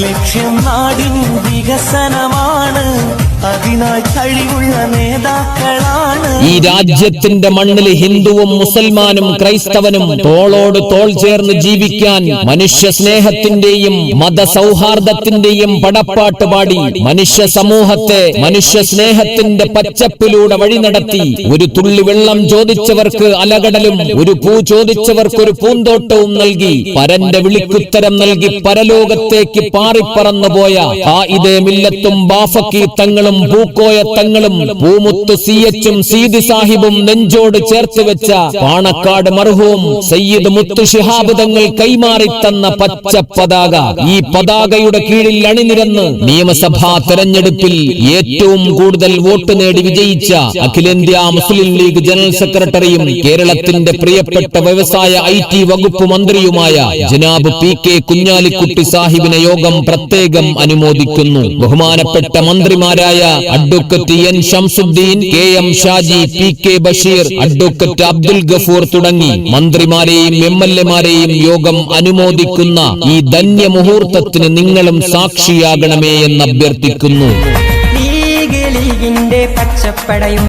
ലക്ഷ്യം നാടിൻ വികസനമാണ്, അതിനായി കഴിവുള്ള നേതാക്കളാണ്. ഈ രാജ്യത്തിന്റെ മണ്ണിൽ ഹിന്ദുവും മുസൽമാനും ക്രൈസ്തവനും തോളോട് തോൾ ചേർന്ന് ജീവിക്കാൻ മനുഷ്യ സ്നേഹത്തിന്റെയും മതസൗഹാർദ്ദത്തിന്റെയും പടപ്പാട്ട് പാടി മനുഷ്യ സമൂഹത്തെ മനുഷ്യ സ്നേഹത്തിന്റെ പച്ചപ്പിലൂടെ വഴി നടത്തി ഒരു തുള്ളി വെള്ളം ചോദിച്ചവർക്ക് അലകടലും ഒരു പൂ ചോദിച്ചവർക്ക് ഒരു പൂന്തോട്ടവും നൽകി പരന്റെ വിളിക്കുത്തരം നൽകി പരലോകത്തേക്ക് പാറിപ്പറന്നുപോയ ഖായിദെ മില്ലത്തും ബാഫക്കി തങ്ങളും പൂക്കോയ തങ്ങളും പൂമുത്തു സിയച്ചും സീതി സാഹിബും നെഞ്ചോട് ചേർത്ത് വെച്ച പാണക്കാട് മർഹൂം സയ്യിദ് മുത്തു ശിഹാബ് തങ്ങൾ കൈമാറി തന്ന പച്ച പതാക, ഈ പതാകയുടെ കീഴിൽ അണിനിരന്ന് നിയമസഭാ തെരഞ്ഞെടുപ്പിൽ ഏറ്റവും കൂടുതൽ വോട്ട് നേടി വിജയിച്ച അഖിലേന്ത്യാ മുസ്ലിം ലീഗ് ജനറൽ സെക്രട്ടറിയും കേരളത്തിന്റെ പ്രിയപ്പെട്ട വ്യവസായ IT വകുപ്പ് മന്ത്രിയുമായ ജനാബ് PK കുഞ്ഞാലിക്കുട്ടി സാഹിബിനെ യോഗം പ്രത്യേകം അനുമോദിക്കുന്നു. ബഹുമാനപ്പെട്ട മന്ത്രിമാരായ advocate N Shamsuddin, KM Shaji, PK Basheer, advocate Abdul Gafoor തുടങ്ങി മന്ത്രിമാരെയും MLA-മാരെയും യോഗം അനുമോദിക്കുന്ന ഈ ധന്യ മുഹൂർത്തത്തിന് നിങ്ങളും സാക്ഷിയാകണമേ എന്ന് അഭ്യർത്ഥിക്കുന്നു. ലീഗിന്റെ പച്ചപ്പടയും